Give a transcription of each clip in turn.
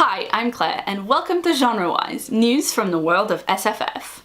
Hi, I'm Claire, and welcome to Genrewise, news from the world of SFF.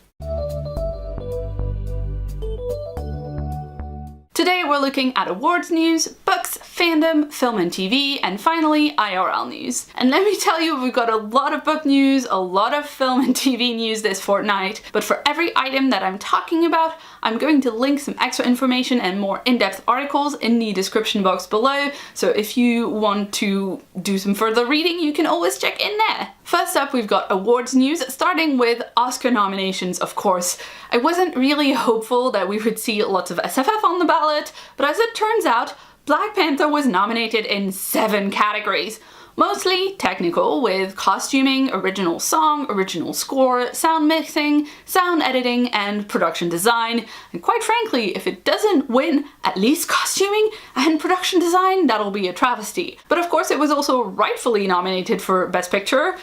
Today we're looking at awards news, books, fandom, film and TV, and finally IRL news. And let me tell you, we've got a lot of book news, a lot of film and TV news this fortnight, but for every item that I'm talking about, I'm going to link some extra information and more in-depth articles in the description box below, so if you want to do some further reading, you can always check in there. First up, we've got awards news, starting with Oscar nominations, of course. I wasn't really hopeful that we would see lots of SFF on the ballot, but as it turns out, Black Panther was nominated in 7 categories. Mostly technical, with costuming, original song, original score, sound mixing, sound editing, and production design. And quite frankly, if it doesn't win at least costuming and production design, that'll be a travesty. But of course it was also rightfully nominated for Best Picture.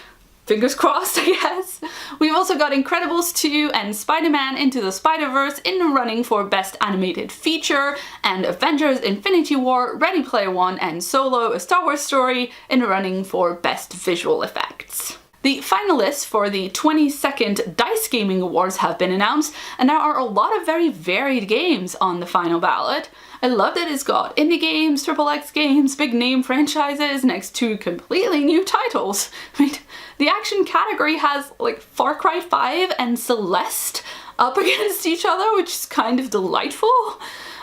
Fingers crossed, I guess. We've also got Incredibles 2 and Spiderman Into the Spider-Verse in the running for Best Animated Feature, and Avengers Infinity War, Ready Player One, and Solo, A Star Wars Story in the running for Best Visual Effects. The finalists for the 22nd Dice Gaming Awards have been announced, and there are a lot of very varied games on the final ballot. I love that it's got indie games, XXX games, big name franchises next to completely new titles. I mean, the action category has like Far Cry 5 and Celeste up against each other, which is kind of delightful.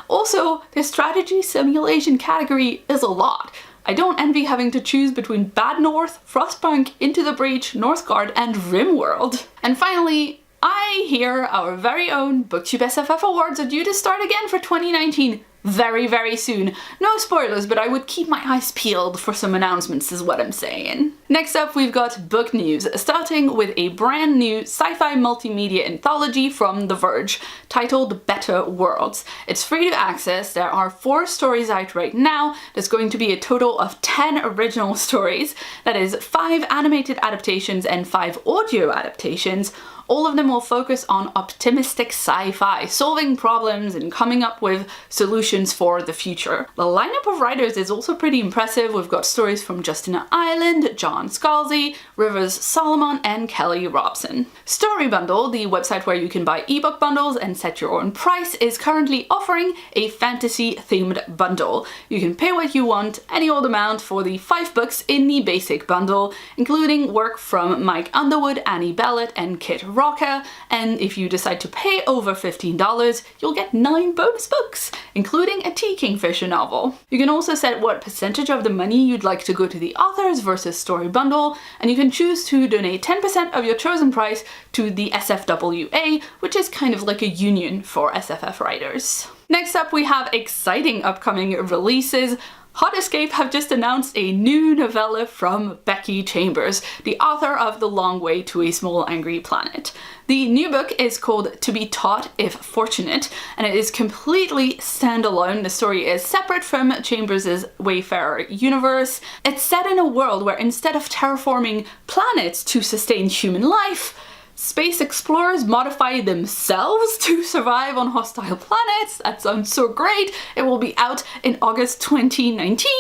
Also, the strategy simulation category is a lot. I don't envy having to choose between Bad North, Frostpunk, Into the Breach, Northgard, and RimWorld. And finally, I hear our very own BookTube SFF Awards are due to start again for 2019 very soon. No spoilers, but I would keep my eyes peeled for some announcements is what I'm saying. Next up, we've got book news, starting with a brand new sci-fi multimedia anthology from The Verge, titled Better Worlds. It's free to access, there are 4 stories out right now, there's going to be a total of 10 original stories, that is 5 animated adaptations and 5 audio adaptations. All of them will focus on optimistic sci-fi, solving problems and coming up with solutions for the future. The lineup of writers is also pretty impressive. We've got stories from Justina Ireland, John Scalzi, Rivers Solomon, and Kelly Robson. Story Bundle, the website where you can buy ebook bundles and set your own price, is currently offering a fantasy-themed bundle. You can pay what you want, any old amount, for the 5 books in the basic bundle, including work from Mike Underwood, Annie Bellett, and Kit Rocker, and if you decide to pay over $15, you'll get 9 bonus books, including a T. Kingfisher novel. You can also set what percentage of the money you'd like to go to the authors versus story bundle, and you can choose to donate 10% of your chosen price to the SFWA, which is kind of like a union for SFF writers. Next up, we have exciting upcoming releases. Hot Escape have just announced a new novella from Becky Chambers, the author of The Long Way to a Small Angry Planet. The new book is called To Be Taught If Fortunate, and it is completely standalone. The story is separate from Chambers' Wayfarer universe. It's set in a world where instead of terraforming planets to sustain human life, space explorers modify themselves to survive on hostile planets. That sounds so great. It will be out in August 2019,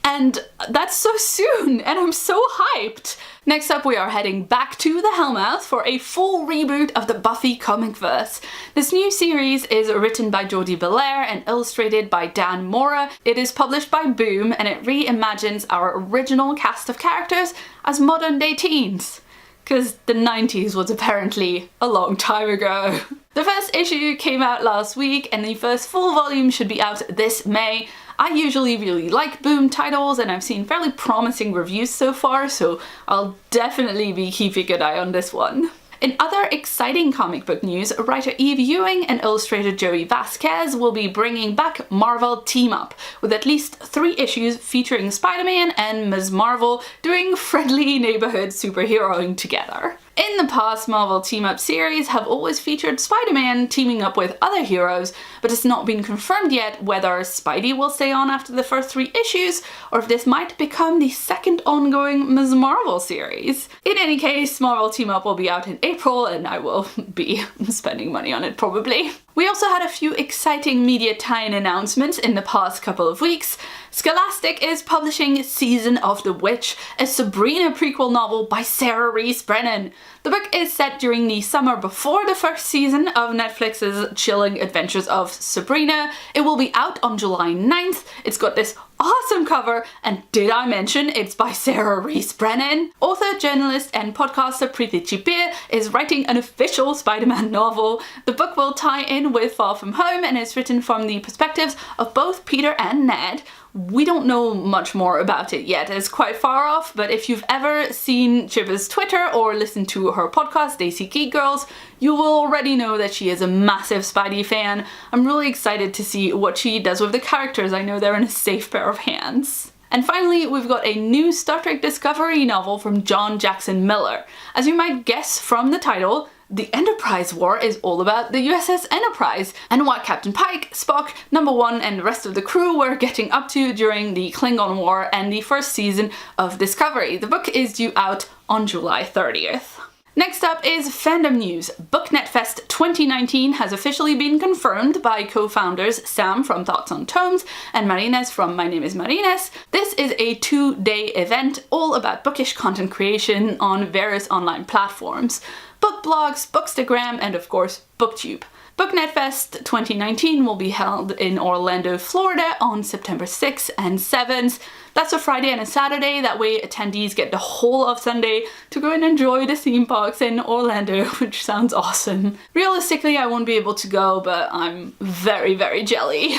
and that's so soon, and I'm so hyped. Next up, we are heading back to the Hellmouth for a full reboot of the Buffy comic verse. This new series is written by Jordi Belair and illustrated by Dan Mora. It is published by Boom, and it reimagines our original cast of characters as modern day teens. Because the 90s was apparently a long time ago. The first issue came out last week, and the first full volume should be out this May. I usually really like Boom titles, and I've seen fairly promising reviews so far, so I'll definitely be keeping an eye on this one. In other exciting comic book news, writer Eve Ewing and illustrator Joey Vasquez will be bringing back Marvel Team Up, with at least 3 issues featuring Spider-Man and Ms. Marvel doing friendly neighborhood superheroing together. In the past, Marvel Team Up series have always featured Spider-Man teaming up with other heroes, but it's not been confirmed yet whether Spidey will stay on after the first 3 issues, or if this might become the second ongoing Ms. Marvel series. In any case, Marvel Team Up will be out in April, and I will be spending money on it probably. We also had a few exciting media tie-in announcements in the past couple of weeks. Scholastic is publishing Season of the Witch, a Sabrina prequel novel by Sarah Rees Brennan. The book is set during the summer before the first season of Netflix's chilling adventures of Sabrina. It will be out on July 9th. It's got this awesome cover, and did I mention it's by Sarah Rees Brennan? Author, journalist, and podcaster Preeti Chipir is writing an official Spider-Man novel. The book will tie in with Far From Home and is written from the perspectives of both Peter and Ned. We don't know much more about it yet, it's quite far off, but if you've ever seen Chipper's Twitter or listened to her podcast, Daisy Geek Girls, you will already know that she is a massive Spidey fan. I'm really excited to see what she does with the characters. I know they're in a safe pair of hands. And finally, we've got a new Star Trek Discovery novel from John Jackson Miller. As you might guess from the title, the Enterprise War is all about the USS Enterprise and what Captain Pike, Spock, Number One, and the rest of the crew were getting up to during the Klingon War and the first season of Discovery. The book is due out on July 30th. Next up is fandom news. BookNetFest 2019 has officially been confirmed by co-founders Sam from Thoughts on Tomes and Marines from My Name is Marines. This is a 2-day event all about bookish content creation on various online platforms. Book blogs, Bookstagram, and of course, BookTube. BookNetFest 2019 will be held in Orlando, Florida on September 6th and 7th. That's a Friday and a Saturday, that way attendees get the whole of Sunday to go and enjoy the theme parks in Orlando, which sounds awesome. Realistically, I won't be able to go, but I'm very, very jelly.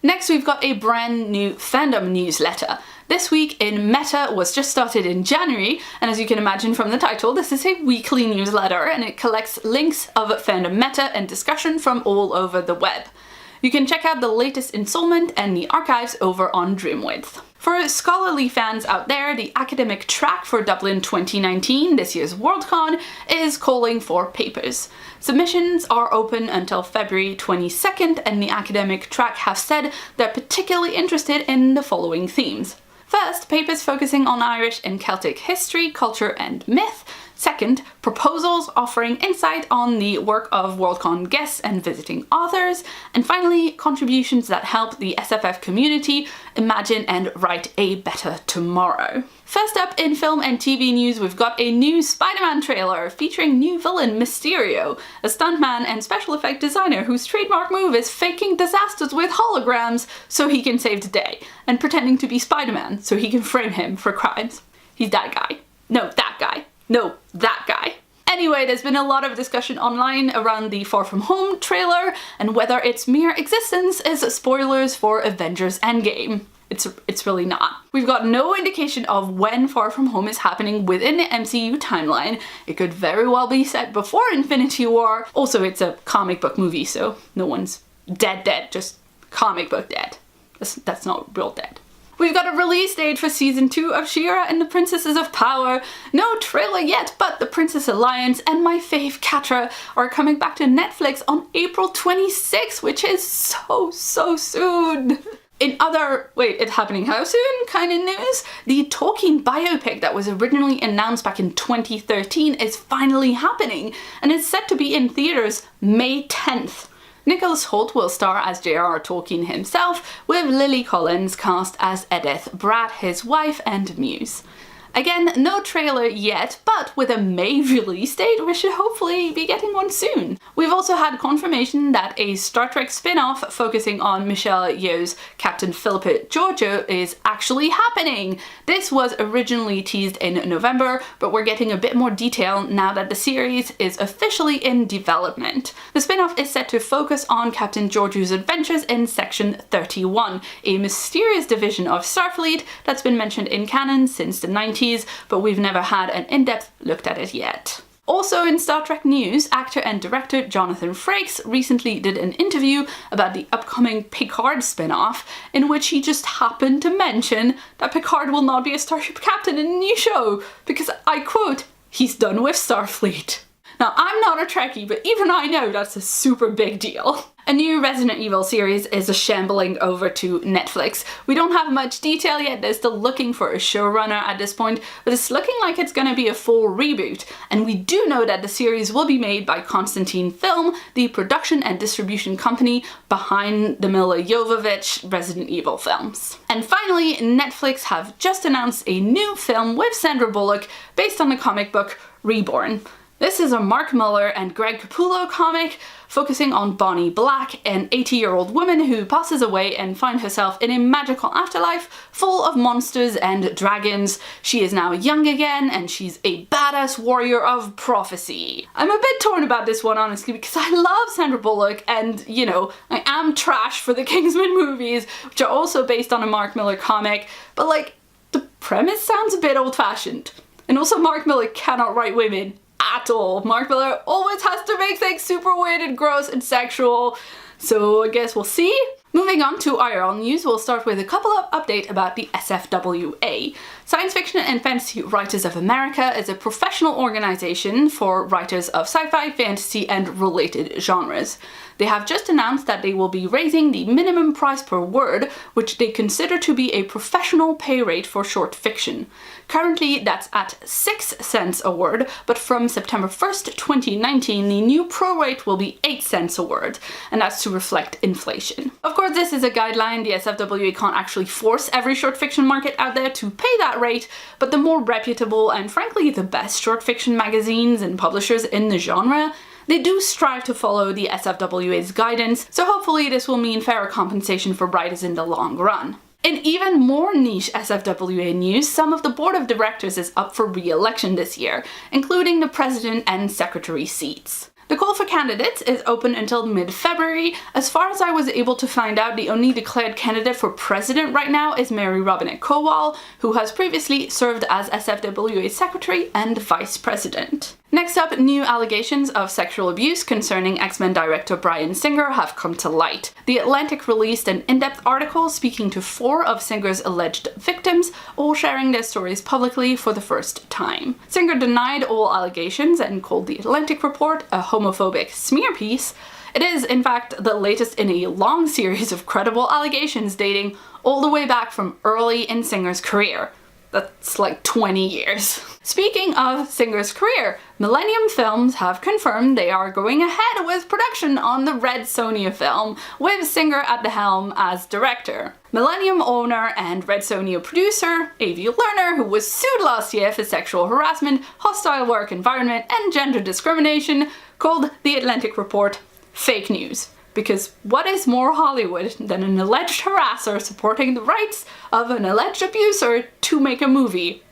Next, we've got a brand new fandom newsletter. This Week in Meta was just started in January, and as you can imagine from the title, this is a weekly newsletter and it collects links of fandom meta and discussion from all over the web. You can check out the latest installment and the archives over on Dreamwidth. For scholarly fans out there, the academic track for Dublin 2019, this year's Worldcon, is calling for papers. Submissions are open until February 22nd, and the academic track have said they're particularly interested in the following themes. First, papers focusing on Irish and Celtic history, culture, and myth. Second, proposals offering insight on the work of Worldcon guests and visiting authors. And finally, contributions that help the SFF community imagine and write a better tomorrow. First up in film and TV news, we've got a new Spider-Man trailer featuring new villain Mysterio, a stuntman and special effect designer whose trademark move is faking disasters with holograms so he can save the day, and pretending to be Spider-Man so he can frame him for crimes. He's that guy. No, that guy. No, that guy. Anyway, there's been a lot of discussion online around the Far From Home trailer and whether its mere existence is spoilers for Avengers Endgame. It's really not. We've got no indication of when Far From Home is happening within the MCU timeline. It could very well be set before Infinity War. Also, it's a comic book movie, so no one's dead, just comic book dead. That's not real dead. We've got a release date for season 2 of She-Ra and the Princesses of Power. No trailer yet, but The Princess Alliance and my fave Catra are coming back to Netflix on April 26th, which is so soon. In other, it's happening how soon kind of news, the Tolkien biopic that was originally announced back in 2013 is finally happening, and it's set to be in theaters May 10th. Nicholas Hoult will star as J.R.R. Tolkien himself, with Lily Collins cast as Edith Bratt, his wife and muse. Again, no trailer yet, but with a May release date, we should hopefully be getting one soon. We've also had confirmation that a Star Trek spin-off focusing on Michelle Yeoh's Captain Philippa Georgiou is actually happening. This was originally teased in November, but we're getting a bit more detail now that the series is officially in development. The spin-off is set to focus on Captain Georgiou's adventures in Section 31, a mysterious division of Starfleet that's been mentioned in canon since the 90s, but we've never had an in-depth look at it yet. Also in Star Trek news, actor and director Jonathan Frakes recently did an interview about the upcoming Picard spin-off, in which he just happened to mention that Picard will not be a starship captain in the new show, because, I quote, he's done with Starfleet. Now, I'm not a Trekkie, but even I know that's a super big deal. A new Resident Evil series is shambling over to Netflix. We don't have much detail yet, they're still looking for a showrunner at this point, but it's looking like it's gonna be a full reboot. And we do know that the series will be made by Constantine Film, the production and distribution company behind the Milla Jovovich Resident Evil films. And finally, Netflix have just announced a new film with Sandra Bullock based on the comic book Reborn. This is a Mark Millar and Greg Capullo comic focusing on Bonnie Black, an 80-year-old woman who passes away and finds herself in a magical afterlife full of monsters and dragons. She is now young again and she's a badass warrior of prophecy. I'm a bit torn about this one, honestly, because I love Sandra Bullock and, you know, I am trash for the Kingsman movies, which are also based on a Mark Millar comic, but like, the premise sounds a bit old-fashioned. And also Mark Millar cannot write women at all. Mark Millar always has to make things super weird and gross and sexual, so I guess we'll see. Moving on to IRL news, we'll start with a couple of updates about the SFWA. Science Fiction and Fantasy Writers of America is a professional organization for writers of sci-fi, fantasy, and related genres. They have just announced that they will be raising the minimum price per word, which they consider to be a professional pay rate for short fiction. Currently, that's at 6 cents a word, but from September 1st, 2019, the new pro rate will be 8 cents a word, and that's to reflect inflation. Of course, this is a guideline. The SFWA can't actually force every short fiction market out there to pay that rate, but the more reputable and frankly the best short fiction magazines and publishers in the genre, they do strive to follow the SFWA's guidance, so hopefully this will mean fairer compensation for writers in the long run. In even more niche SFWA news, some of the board of directors is up for re-election this year, including the president and secretary seats. The call for candidates is open until mid-February. As far as I was able to find out, the only declared candidate for president right now is Mary Robinette Kowal, who has previously served as SFWA secretary and vice president. Next up, new allegations of sexual abuse concerning X-Men director Bryan Singer have come to light. The Atlantic released an in-depth article speaking to 4 of Singer's alleged victims, all sharing their stories publicly for the first time. Singer denied all allegations and called the Atlantic report a homophobic smear piece. It is, in fact, the latest in a long series of credible allegations dating all the way back from early in Singer's career. That's like 20 years. Speaking of Singer's career, Millennium Films have confirmed they are going ahead with production on the Red Sonja film, with Singer at the helm as director. Millennium owner and Red Sonja producer, A.V. Lerner, who was sued last year for sexual harassment, hostile work environment, and gender discrimination, called the Atlantic report fake news. Because what is more Hollywood than an alleged harasser supporting the rights of an alleged abuser to make a movie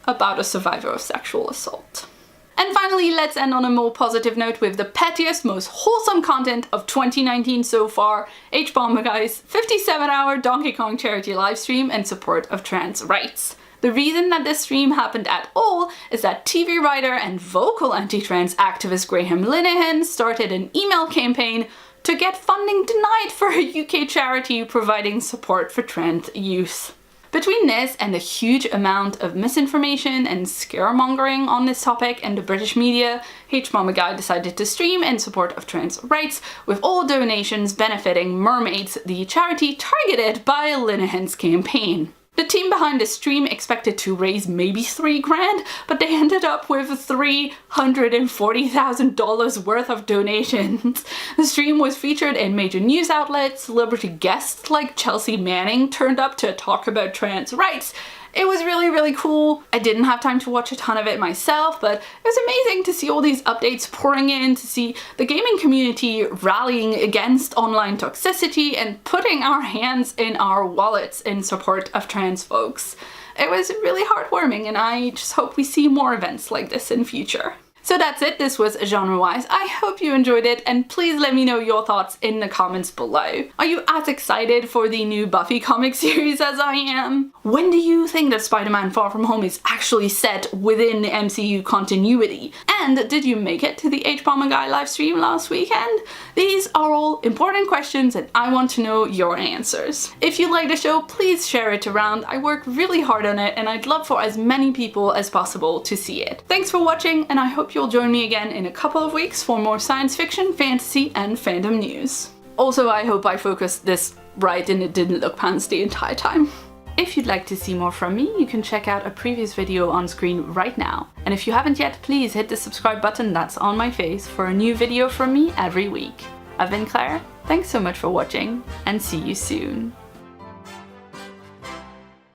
about a survivor of sexual assault? And finally, let's end on a more positive note with the pettiest, most wholesome content of 2019 so far, H-Bombaguy's 57-hour Donkey Kong charity livestream in support of trans rights. The reason that this stream happened at all is that TV writer and vocal anti-trans activist Graham Linehan started an email campaign to get funding denied for a UK charity providing support for trans youth. Between this and the huge amount of misinformation and scaremongering on this topic in the British media, H-Bombagui decided to stream in support of trans rights, with all donations benefiting Mermaids, the charity targeted by Linehan's campaign. The team behind the stream expected to raise maybe $3,000, but they ended up with $340,000 worth of donations. The stream was featured in major news outlets, celebrity guests like Chelsea Manning turned up to talk about trans rights. It was really, really cool. I didn't have time to watch a ton of it myself, but it was amazing to see all these updates pouring in, to see the gaming community rallying against online toxicity and putting our hands in our wallets in support of trans folks. It was really heartwarming, and I just hope we see more events like this in future. So that's it, this was Genrewise. I hope you enjoyed it, and please let me know your thoughts in the comments below. Are you as excited for the new Buffy comic series as I am? When do you think that Spider-Man Far From Home is actually set within the MCU continuity? And did you make it to the H-Bombagui livestream last weekend? These are all important questions and I want to know your answers. If you like the show, please share it around. I work really hard on it and I'd love for as many people as possible to see it. Thanks for watching, and I hope you'll join me again in a couple of weeks for more science fiction, fantasy, and fandom news. Also, I hope I focused this right and it didn't look pants the entire time. If you'd like to see more from me, you can check out a previous video on screen right now. And if you haven't yet, please hit the subscribe button that's on my face for a new video from me every week. I've been Claire, thanks so much for watching, and see you soon.